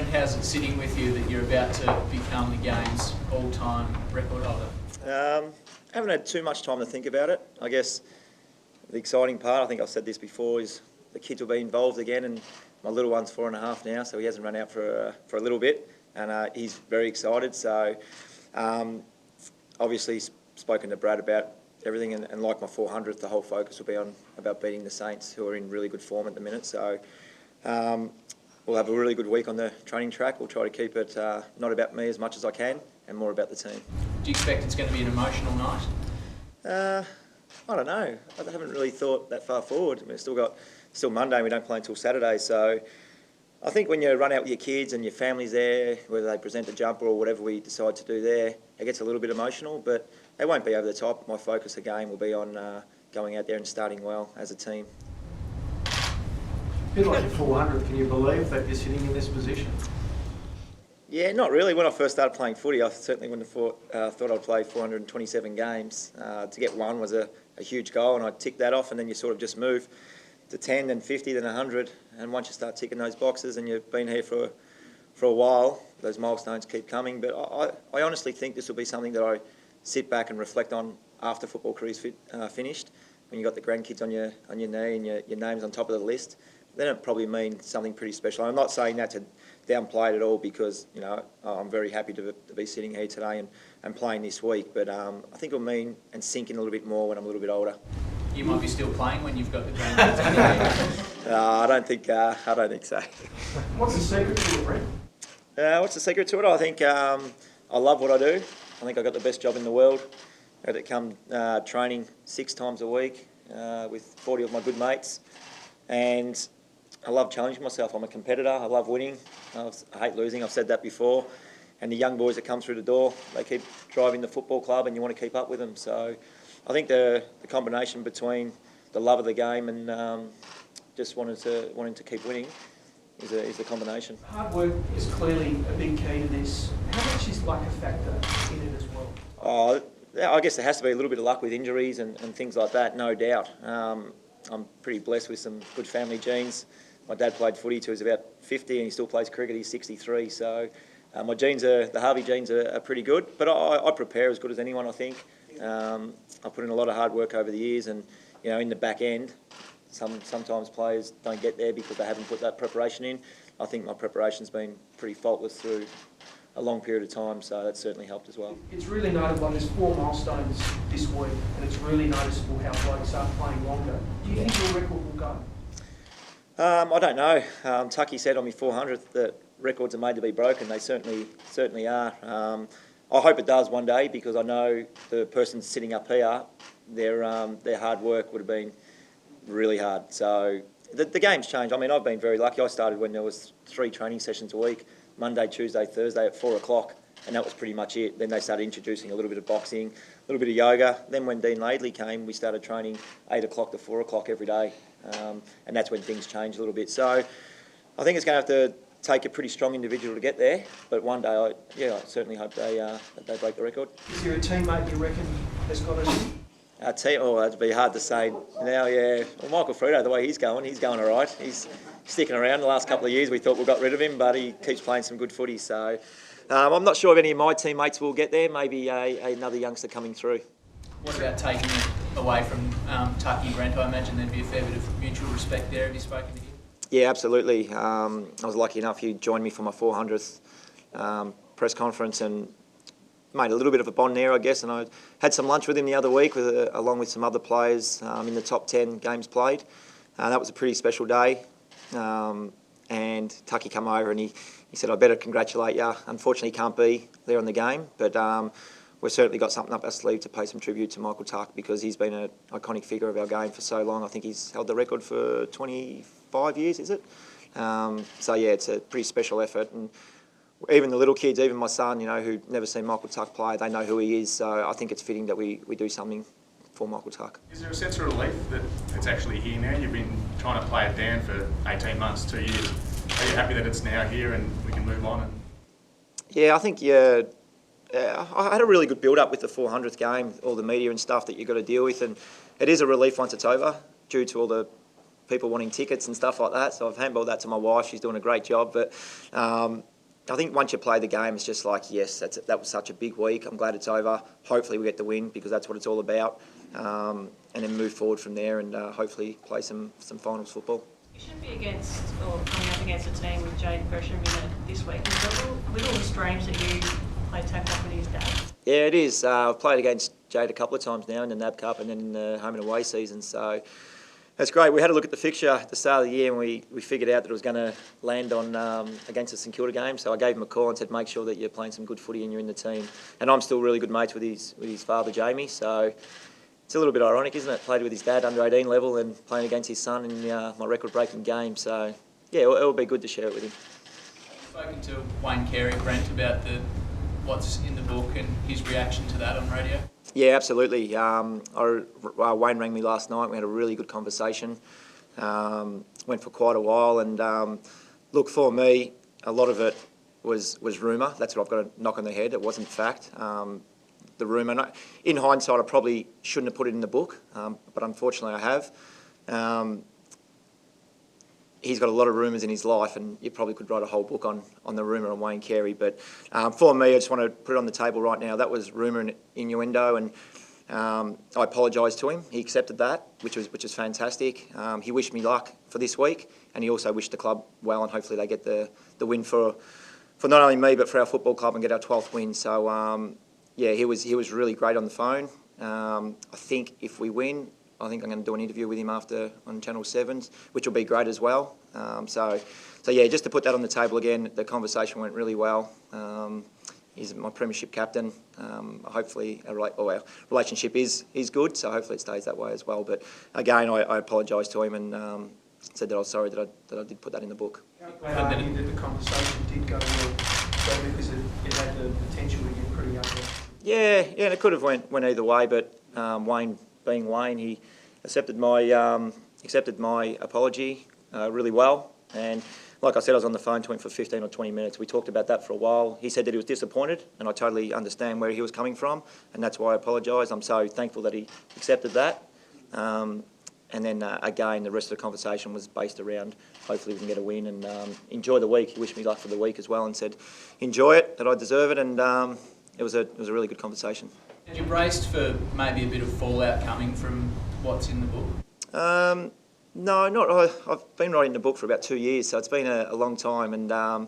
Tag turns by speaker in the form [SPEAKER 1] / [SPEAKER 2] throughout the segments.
[SPEAKER 1] Brent, how's it sitting with you that you're about to become the game's all-time record holder?
[SPEAKER 2] Haven't had too much time to think about it. I guess the exciting part, I think I've said this before, is the kids will be involved again, and my little one's 4.5 now, so he hasn't run out for a little bit, and he's very excited. So obviously spoken to Brad about everything, and like my 400th, the whole focus will be on about beating the Saints, who are in really good form at the minute. So we'll have a really good week on the training track. We'll try to keep it not about me as much as I can, and more about the team.
[SPEAKER 1] Do you expect it's going to be an emotional night?
[SPEAKER 2] I don't know. I haven't really thought that far forward. I mean, still Monday, and we don't play until Saturday. So I think when you run out with your kids and your family's there, whether they present the jumper or whatever we decide to do there, it gets a little bit emotional, but it won't be over the top. My focus again will be on going out there and starting well as a team.
[SPEAKER 3] A bit like your 400th, can you believe that you're sitting in this position?
[SPEAKER 2] Yeah, not really. When I first started playing footy, I certainly wouldn't have thought I'd play 427 games. To get one was a huge goal, and I ticked that off, and then you sort of just move to 10, then 50, then 100. And once you start ticking those boxes and you've been here for a while, those milestones keep coming. But I honestly think this will be something that I sit back and reflect on after football career's finished. When you've got the grandkids on your knee and your name's on top of the list, then it probably means something pretty special. I'm not saying that to downplay it at all, because I'm very happy to be sitting here today and playing this week. But I think it'll mean and sink in a little bit more when I'm a little bit older.
[SPEAKER 1] You might be still playing when you've got the grandkids on your knee.
[SPEAKER 2] I don't think so.
[SPEAKER 3] What's the secret to it, Brent?
[SPEAKER 2] What's the secret to it? I think I love what I do. I think I've got the best job in the world. I had to come training 6 times a week with 40 of my good mates, and I love challenging myself. I'm a competitor. I love winning. I hate losing. I've said that before. And the young boys that come through the door, they keep driving the football club, and you want to keep up with them. So I think the combination between the love of the game and just wanting to keep winning is the combination.
[SPEAKER 4] Hard work is clearly a big key to this. How much is luck a factor in it as well?
[SPEAKER 2] I guess there has to be a little bit of luck with injuries and things like that, no doubt. I'm pretty blessed with some good family genes. My dad played footy till he was about 50, and he still plays cricket. He's 63, so my genes the Harvey genes are pretty good. But I prepare as good as anyone, I think. I put in a lot of hard work over the years, and in the back end, sometimes players don't get there because they haven't put that preparation in. I think my preparation's been pretty faultless through a long period of time, so that's certainly helped as well.
[SPEAKER 4] It's really notable. There's 4 milestones this week, and it's really noticeable how blokes start playing longer. Do you think your record will go?
[SPEAKER 2] I don't know. Tucky said on my 400th that records are made to be broken. They certainly are. I hope it does one day, because I know the person sitting up here, their hard work would have been really hard. So the game's changed. I mean, I've been very lucky. I started when there was 3 training sessions a week, Monday, Tuesday, Thursday at 4 o'clock, and that was pretty much it. Then they started introducing a little bit of boxing, a little bit of yoga. Then when Dean Laidley came, we started training 8 o'clock to 4 o'clock every day, and that's when things changed a little bit. So I think it's going to have to take a pretty strong individual to get there, but one day, I certainly hope they break the record.
[SPEAKER 4] Is there a teammate you reckon has got it?
[SPEAKER 2] That'd be hard to say now, yeah. Well, Michael Frito, the way he's going all right. He's sticking around. The last couple of years we thought we got rid of him, but he keeps playing some good footy. So I'm not sure if any of my teammates will get there. Maybe another youngster coming through.
[SPEAKER 1] What about taking it away from Tucky, Brent? I imagine there'd be a fair bit of mutual respect there. Have you spoken to him?
[SPEAKER 2] Yeah, absolutely. I was lucky enough, he joined me for my 400th press conference and made a little bit of a bond there, I guess. And I had some lunch with him the other week, along with some other players in the top 10 games played. That was a pretty special day. And Tucky come over and he said, I better congratulate you. Unfortunately, he can't be there on the game, but we've certainly got something up our sleeve to pay some tribute to Michael Tuck, because he's been an iconic figure of our game for so long. I think he's held the record for 25 years, is it? So yeah, it's a pretty special effort. And even the little kids, even my son, who've never seen Michael Tuck play, they know who he is. So I think it's fitting that we do something for Michael Tuck.
[SPEAKER 5] Is there a sense of relief that it's actually here now? You've been trying to play it down for 18 months, 2 years. Are you happy that it's now here and we can move on?
[SPEAKER 2] Yeah, I think, I had a really good build-up with the 400th game, all the media and stuff that you've got to deal with, and it is a relief once it's over, due to all the people wanting tickets and stuff like that. So I've handballed that to my wife. She's doing a great job. But I think once you play the game, it's just like, yes, that was such a big week. I'm glad it's over. Hopefully we get the win because that's what it's all about. And then move forward from there and hopefully play some finals football.
[SPEAKER 6] You shouldn't be against or coming up against a team with Jade Gresham in it this week. Is it little strange that you played tackle with his dad?
[SPEAKER 2] Yeah, it is. I've played against Jade a couple of times now in the NAB Cup and then in the home and away season. So that's great. We had a look at the fixture at the start of the year and we figured out that it was going to land on against the St Kilda game. So I gave him a call and said, make sure that you're playing some good footy and you're in the team. And I'm still really good mates with his father, Jamie. So it's a little bit ironic, isn't it? Played with his dad under 18 level and playing against his son in my record-breaking game. So yeah, it'll be good to share it with him.
[SPEAKER 1] Spoken to Wayne Carey, Brent, about what's in the book and his reaction to that on radio?
[SPEAKER 2] Yeah, absolutely. Wayne rang me last night. We had a really good conversation. Went for quite a while, and look, for me, a lot of it was rumour. That's what I've got to knock on the head. It wasn't fact. The rumour. In hindsight, I probably shouldn't have put it in the book, but unfortunately, I have. He's got a lot of rumours in his life, and you probably could write a whole book on the rumour on Wayne Carey. But for me, I just want to put it on the table right now. That was rumour and innuendo, and I apologised to him. He accepted that, which is fantastic. He wished me luck for this week, and he also wished the club well, and hopefully they get the win for not only me but for our football club and get our 12th win. So yeah, he was really great on the phone. I think if we win, I think I'm going to do an interview with him after on Channel 7's, which will be great as well. So yeah, just to put that on the table again, the conversation went really well. He's my premiership captain. Hopefully our relationship is good, so hopefully it stays that way as well. But again, I apologised to him and said that I was sorry that I did put that in the book.
[SPEAKER 4] They argue that the conversation did go well, so because it had the potential to get pretty ugly.
[SPEAKER 2] Yeah, and it could have went either way, but Wayne, being Wayne, he accepted my apology really well. And like I said, I was on the phone to him for 15 or 20 minutes. We talked about that for a while. He said that he was disappointed, and I totally understand where he was coming from, and that's why I apologise. I'm so thankful that he accepted that. And then again, the rest of the conversation was based around hopefully we can get a win and enjoy the week. He wished me luck for the week as well and said enjoy it, that I deserve it, and it was a really good conversation.
[SPEAKER 1] You braced for maybe a bit of fallout coming from what's in the book?
[SPEAKER 2] No, not. I've been writing the book for about 2 years, so it's been a long time. And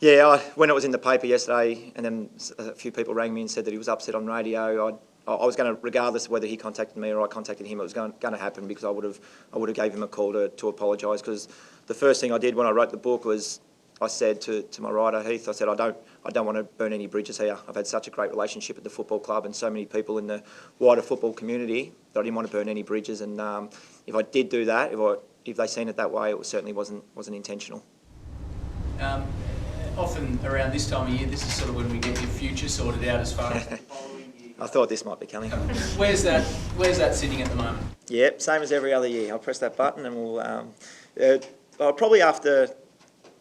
[SPEAKER 2] yeah, when it was in the paper yesterday, and then a few people rang me and said that he was upset on radio, I was going to, regardless of whether he contacted me or I contacted him, it was going to happen because I would have gave him a call to apologise. Because the first thing I did when I wrote the book was I said to my writer Heath, I said I don't want to burn any bridges here. I've had such a great relationship at the football club and so many people in the wider football community that I didn't want to burn any bridges. And if I did do that, if they seen it that way, it certainly wasn't intentional.
[SPEAKER 1] Often around this time of year, this is sort of when we get your future sorted out as far as the following year.
[SPEAKER 2] I thought this might be coming.
[SPEAKER 1] Where's that sitting at the moment?
[SPEAKER 2] Yep, same as every other year. I'll press that button and we'll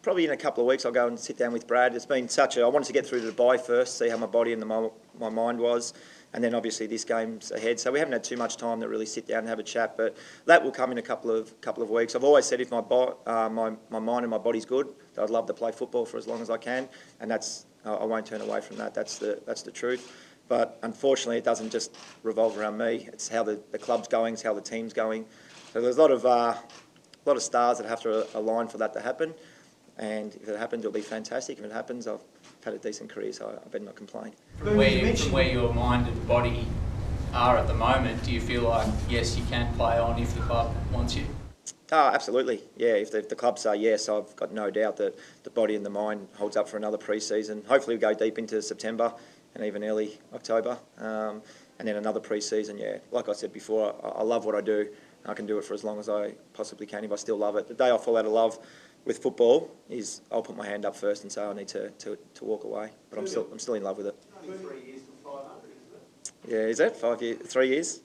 [SPEAKER 2] probably in a couple of weeks I'll go and sit down with Brad. It's been I wanted to get through to Dubai first, see how my body and my mind was, and then obviously this game's ahead. So we haven't had too much time to really sit down and have a chat, but that will come in a couple of weeks. I've always said if my mind and my body's good, that I'd love to play football for as long as I can, and I won't turn away from that. That's the truth. But unfortunately, it doesn't just revolve around me. It's how the club's going, it's how the team's going. So there's a lot of stars that have to align for that to happen. And if it happens, it'll be fantastic. If it happens, I've had a decent career, so I better not complain.
[SPEAKER 1] From where your mind and body are at the moment, do you feel like, yes, you can play on if the club wants you?
[SPEAKER 2] Oh, absolutely. Yeah, if the club say yes, I've got no doubt that the body and the mind holds up for another pre-season. Hopefully we go deep into September and even early October. And then another pre-season, yeah. Like I said before, I love what I do. I can do it for as long as I possibly can if I still love it. The day I fall out of love with football is I'll put my hand up first and say I need to walk away. But I'm still in love with it.
[SPEAKER 3] Only 3 years to 500, isn't it?
[SPEAKER 2] Yeah, is that 5 years? 3 years?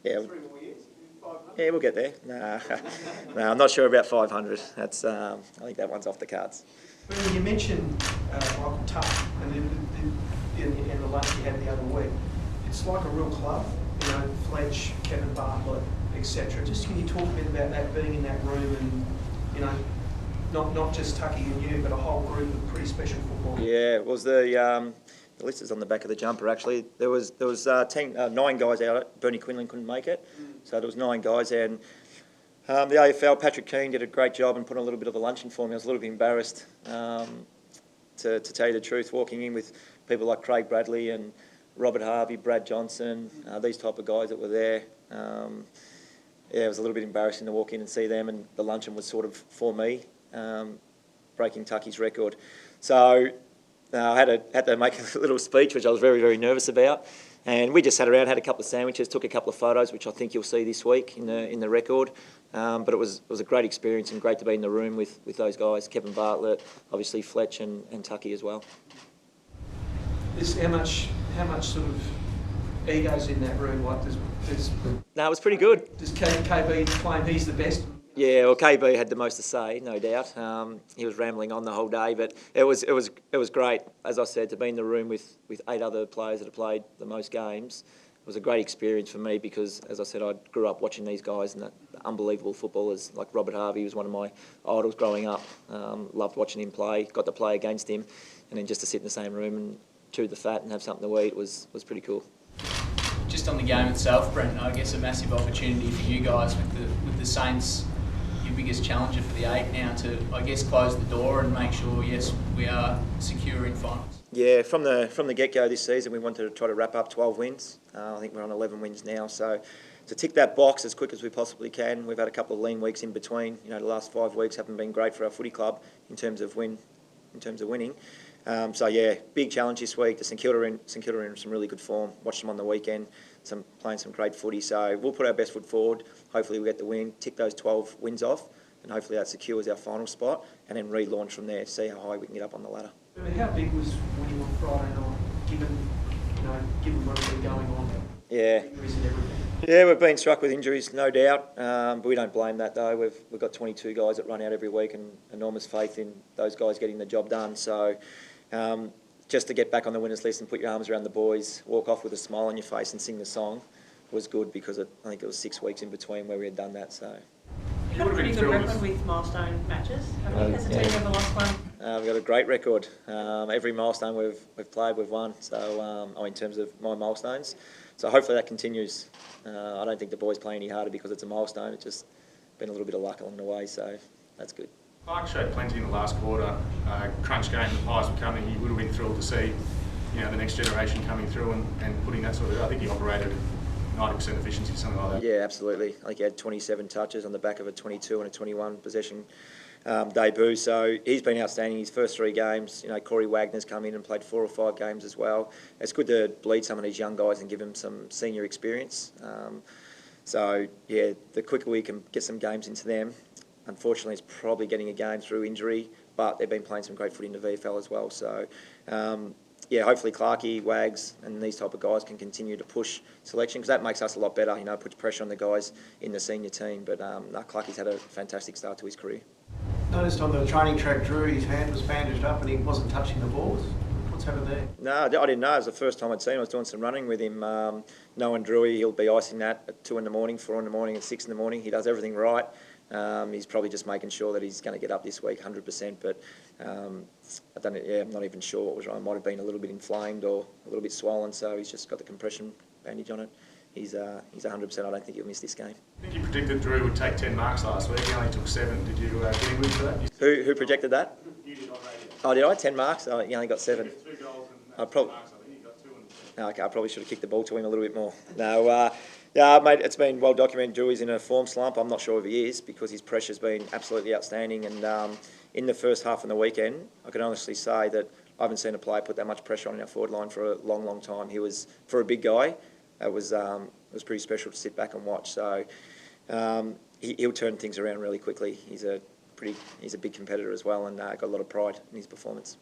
[SPEAKER 2] Yeah.
[SPEAKER 3] 3 more years, 500.
[SPEAKER 2] Yeah, we'll get there. No, I'm not sure about 500. That's I think that one's off the cards.
[SPEAKER 4] When you mentioned Michael Tuck and the lunch you had the other week, it's like a real club. You know, Fletch, Kevin Bartlett, etc. Just can you talk a bit about that, being in that room and, you know, not just Tucky and you, but a whole group of pretty special football.
[SPEAKER 2] Yeah, it was the list is on the back of the jumper actually. There was 9 guys out. Bernie Quinlan couldn't make it, so there was 9 guys there. And the AFL, Patrick Keane did a great job and put a little bit of a luncheon for me. I was a little bit embarrassed to tell you the truth, walking in with people like Craig Bradley and Robert Harvey, Brad Johnson, these type of guys that were there. Yeah, it was a little bit embarrassing to walk in and see them, and the luncheon was sort of for me, breaking Tucky's record. So I had to make a little speech, which I was very, very nervous about. And we just sat around, had a couple of sandwiches, took a couple of photos, which I think you'll see this week in the record. But it was a great experience and great to be in the room with those guys, Kevin Bartlett, obviously Fletch and Tucky as well.
[SPEAKER 4] How much sort of egos in that room? Like,
[SPEAKER 2] No, it was pretty good.
[SPEAKER 4] does KB claim he's the best?
[SPEAKER 2] Yeah, well, KB had the most to say, no doubt. He was rambling on the whole day, but it was great, as I said, to be in the room with 8 other players that have played the most games. It was a great experience for me because, as I said, I grew up watching these guys and the unbelievable footballers like Robert Harvey was one of my idols growing up. Loved watching him play, got to play against him, and then just to sit in the same room and chew the fat and have something to eat was pretty cool.
[SPEAKER 1] Just on the game itself, Brent, I guess a massive opportunity for you guys with the Saints, your biggest challenger for the 8 now, to, I guess, close the door and make sure, yes, we are secure in finals. Yeah,
[SPEAKER 2] from the get-go this season, we wanted to try to wrap up 12 wins. I think we're on 11 wins now, so to tick that box as quick as we possibly can. We've had a couple of lean weeks in between. You know, the last 5 weeks haven't been great for our footy club in terms of winning. So yeah, big challenge this week. The St Kilda are in some really good form. Watched them on the weekend, playing some great footy. So we'll put our best foot forward. Hopefully we get the win, tick those 12 wins off, and hopefully that secures our final spot, and then relaunch from there. See how high we can get up on the ladder.
[SPEAKER 4] I mean, how big was winning on Friday night, given what's been going on?
[SPEAKER 2] Yeah.
[SPEAKER 4] Injuries and everything.
[SPEAKER 2] Yeah, we've been struck with injuries, no doubt, but we don't blame that though. We've got 22 guys that run out every week, and enormous faith in those guys getting the job done. So just to get back on the winners list and put your arms around the boys, walk off with a smile on your face and sing the song was good, because I think it was 6 weeks in between where we had done that. So
[SPEAKER 6] You've got a pretty good record with milestone matches, haven't you? Has the team ever lost one?
[SPEAKER 2] we've got a great record. Every milestone we've played, we've won. So in terms of my milestones, so hopefully that continues. I don't think the boys play any harder because it's a milestone. It's just been a little bit of luck along the way, so that's good.
[SPEAKER 5] Clark showed plenty in the last quarter. Crunch game, the Pies were coming. He would have been thrilled to see, the next generation coming through and putting that sort of. I think he operated 90% efficiency, something like that.
[SPEAKER 2] Yeah, absolutely. I think he had 27 touches on the back of a 22 and a 21 possession debut. So he's been outstanding his first 3 games. Corey Wagner's come in and played 4 or 5 games as well. It's good to bleed some of these young guys and give them some senior experience. So yeah, the quicker we can get some games into them. Unfortunately, it's probably getting a game through injury, but they've been playing some great footy in the VFL as well. So yeah, hopefully Clarkie, Wags and these type of guys can continue to push selection, because that makes us a lot better, puts pressure on the guys in the senior team. But Clarkie's had a fantastic start to his career.
[SPEAKER 3] Noticed on the training track, Drew, his hand was bandaged up and he wasn't touching the balls. What's happened there?
[SPEAKER 2] No, I didn't know. It was the first time I'd seen him. I was doing some running with him. Knowing Drewy, he'll be icing that at 2 in the morning, 4 in the morning and 6 in the morning. He does everything right. He's probably just making sure that he's going to get up this week 100%, but I'm not even sure what was wrong. It might have been a little bit inflamed or a little bit swollen, so he's just got the compression bandage on it. He's 100%. I don't think he'll miss this game.
[SPEAKER 5] I think you predicted Drew would take 10 marks last week. He only took 7. Did you get him with for that?
[SPEAKER 2] Who projected that?
[SPEAKER 5] You did on radio.
[SPEAKER 2] Oh, did I? 10 marks? Oh, he only got 7.
[SPEAKER 5] 2 goals
[SPEAKER 2] I
[SPEAKER 5] and 2
[SPEAKER 2] prob-
[SPEAKER 5] marks. I think he got 2.
[SPEAKER 2] Okay, I probably should have kicked the ball to him a little bit more. No, yeah, mate, it's been well documented. Drew's in a form slump. I'm not sure if he is, because his pressure's been absolutely outstanding. And in the first half on the weekend, I can honestly say that I haven't seen a player put that much pressure on our forward line for a long, long time. He was, for a big guy, it was pretty special to sit back and watch. So he'll turn things around really quickly. He's a big competitor as well, and got a lot of pride in his performance.